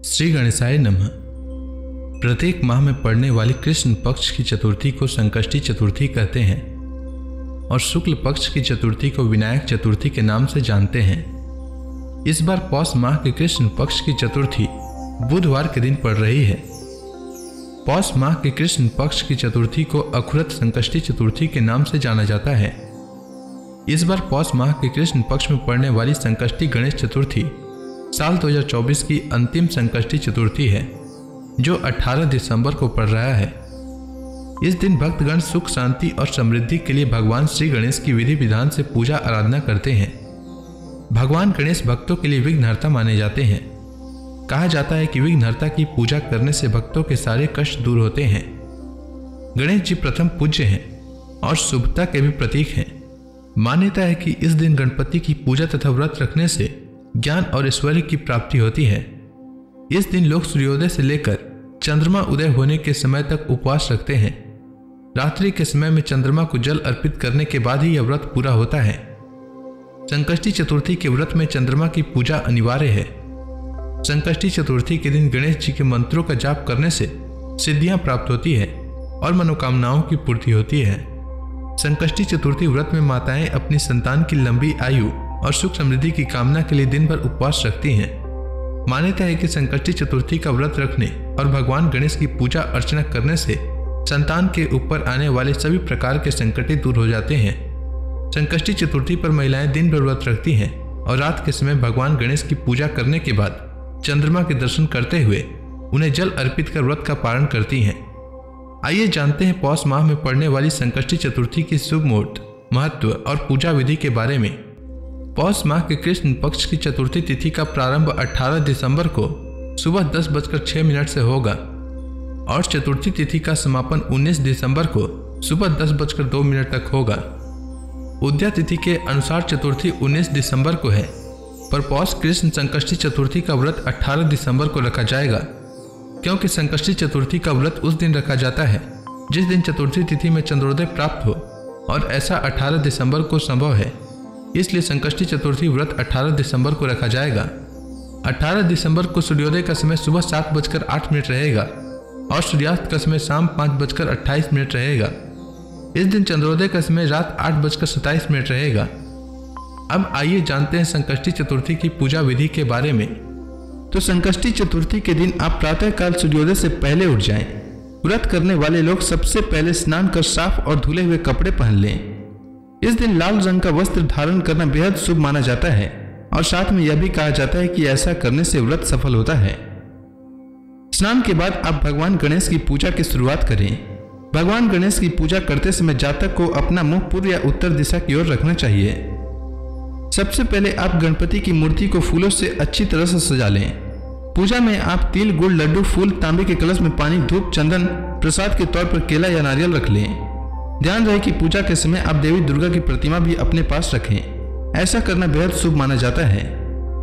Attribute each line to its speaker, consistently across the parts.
Speaker 1: श्री गणेशाय नमः। प्रत्येक माह में पड़ने वाली कृष्ण पक्ष की चतुर्थी को संकष्टी चतुर्थी कहते हैं और शुक्ल पक्ष की चतुर्थी को विनायक चतुर्थी के नाम से जानते हैं। इस बार पौष माह के कृष्ण पक्ष की चतुर्थी बुधवार के दिन पड़ रही है। पौष माह के कृष्ण पक्ष की चतुर्थी को अखुरत संकष्टी चतुर्थी के नाम से जाना जाता है। इस बार पौष माह के कृष्ण पक्ष में पड़ने वाली संकष्टी गणेश चतुर्थी साल 2024 की अंतिम संकष्टी चतुर्थी है, जो 18 दिसंबर को पड़ रहा है। इस दिन भक्तगण सुख शांति और समृद्धि के लिए भगवान श्री गणेश की विधि विधान से पूजा आराधना करते हैं। भगवान गणेश भक्तों के लिए विघ्नहर्ता माने जाते हैं। कहा जाता है कि विघ्नहर्ता की पूजा करने से भक्तों के सारे कष्ट दूर होते हैं। गणेश जी प्रथम पूज्य हैं और शुभता के भी प्रतीक हैं। मान्यता है कि इस दिन गणपति की पूजा तथा व्रत रखने से ज्ञान और ऐश्वर्य की प्राप्ति होती है। इस दिन लोग सूर्योदय से लेकर चंद्रमा उदय होने के समय तक उपवास रखते हैं। रात्रि के समय में चंद्रमा को जल अर्पित करने के बाद ही यह व्रत पूरा होता है। संकष्टी चतुर्थी के व्रत में चंद्रमा की पूजा अनिवार्य है। संकष्टी चतुर्थी के दिन गणेश जी के मंत्रों का जाप करने से सिद्धियां प्राप्त होती है और मनोकामनाओं की पूर्ति होती है। संकष्टी चतुर्थी व्रत में माताएं अपनी संतान की लंबी आयु और सुख समृद्धि की कामना के लिए दिन भर उपवास रखती हैं। मान्यता है कि संकष्टी चतुर्थी का व्रत रखने और भगवान गणेश की पूजा अर्चना करने से संतान के ऊपर आने वाले सभी प्रकार के संकट दूर हो जाते हैं। संकष्टी चतुर्थी पर महिलाएं दिन भर व्रत रखती हैं और रात के समय भगवान गणेश की पूजा करने के बाद चंद्रमा के दर्शन करते हुए उन्हें जल अर्पित कर व्रत का पारण करती हैं। आइए जानते हैं पौष माह में पड़ने वाली संकष्टी चतुर्थी की शुभ मुहूर्त, महत्व और पूजा विधि के बारे में। पौष माह के कृष्ण पक्ष की चतुर्थी तिथि का प्रारंभ 18 दिसंबर को सुबह 10:06 से होगा और चतुर्थी तिथि का समापन 19 दिसंबर को सुबह 10:02 तक होगा। उदया तिथि के अनुसार चतुर्थी 19 दिसंबर को है, पर पौष कृष्ण संकष्टी चतुर्थी का व्रत 18 दिसंबर को रखा जाएगा, क्योंकि संकष्टी चतुर्थी का व्रत उस दिन रखा जाता है जिस दिन चतुर्थी तिथि में चंद्रोदय प्राप्त हो, और ऐसा 18 दिसंबर को संभव है। इसलिए संकष्टी चतुर्थी व्रत 18 दिसंबर को रखा जाएगा। 18 दिसंबर को सूर्योदय का समय सुबह 7:08 रहेगा और सूर्यास्त का समय शाम 5:28 रहेगा। इस दिन चंद्रोदय का समय रात 8:27 रहेगा। अब आइए जानते हैं संकष्टी चतुर्थी की पूजा विधि के बारे में। तो संकष्टी चतुर्थी के दिन आप प्रातःकाल सूर्योदय से पहले उठ जाएं। व्रत करने वाले लोग सबसे पहले स्नान कर साफ और धुले हुए कपड़े पहन लें। इस दिन लाल रंग का वस्त्र धारण करना बेहद शुभ माना जाता है और साथ में यह भी कहा जाता है कि ऐसा करने से व्रत सफल होता है। स्नान के बाद आप भगवान गणेश की पूजा की शुरुआत करें। भगवान गणेश की पूजा करते समय जातक को अपना मुंह पूर्व या उत्तर दिशा की ओर रखना चाहिए। सबसे पहले आप गणपति की मूर्ति को फूलों से अच्छी तरह से सजा लें। पूजा में आप तिल, गुड़, लड्डू, फूल, तांबे के कलश में पानी, धूप, चंदन, प्रसाद के तौर पर केला या नारियल रख लें। ध्यान रहे कि पूजा के समय आप देवी दुर्गा की प्रतिमा भी अपने पास रखें। ऐसा करना बेहद शुभ माना जाता है।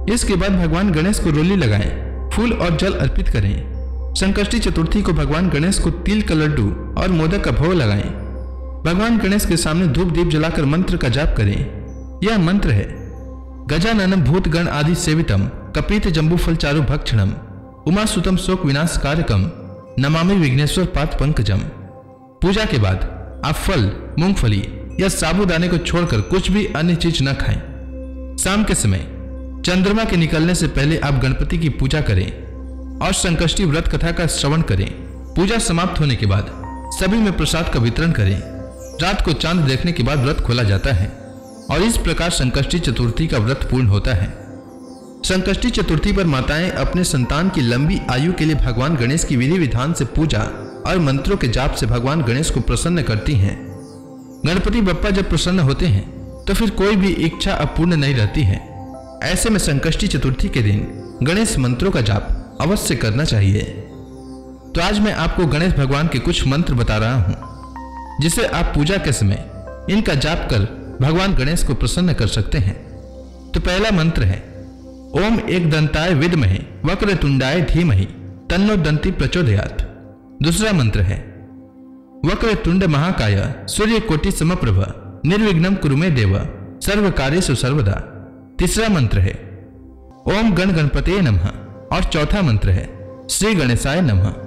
Speaker 1: इसके बाद भगवान गणेश को रोली लगाएं, फूल और जल अर्पित करें। संकष्टी चतुर्थी को भगवान गणेश को तिल का लड्डू और मोदक का भोग लगाएं। भगवान गणेश के सामने धूप दीप जलाकर मंत्र का जाप करें। यह मंत्र है: गजाननम भूतगण आदि सेवितम कपीत जम्बूफल चारु भक्षणम उमासुतम शोक विनाश कारकम नमामि विघ्नेश्वर पाद पंकजम। पूजा के बाद आप फल, मूंगफली या साबूदाने को छोड़कर कुछ भी अन्य चीज न खाएं। शाम के समय चंद्रमा के निकलने से पहले आप गणपति की पूजा करें और संकष्टी व्रत कथा का श्रवण करें। पूजा समाप्त होने के बाद सभी में प्रसाद का वितरण करें। रात को चांद देखने के बाद व्रत खोला जाता है और इस प्रकार संकष्टी चतुर्थी का व्रत पूर्ण होता है। संकष्टी चतुर्थी पर माताएं अपने संतान की लंबी आयु के लिए भगवान गणेश की विधि विधान से पूजा और मंत्रों के जाप से भगवान गणेश को प्रसन्न करती हैं। गणपति बप्पा जब प्रसन्न होते हैं तो फिर कोई भी इच्छा अपूर्ण नहीं रहती है। ऐसे में संकष्टी चतुर्थी के दिन गणेश मंत्रों का जाप अवश्य करना चाहिए। तो आज मैं आपको गणेश भगवान के कुछ मंत्र बता रहा हूं, जिसे आप पूजा के समय इनका जाप कर भगवान गणेश को प्रसन्न कर सकते हैं। तो पहला मंत्र है: ओम एक दंताय विद्महे वक्रतुंडाय धीमहि तन्नो दंती प्रचोदयात्। दूसरा मंत्र है: वक्रतुंड महाकाय सूर्य कोटि समप्रभ निर्विघ्नं कुरु मे देव सर्व कार्येषु सर्वदा। तीसरा मंत्र है: ओम गण गणपते नमः और चौथा मंत्र है श्री गणेशाय नमः।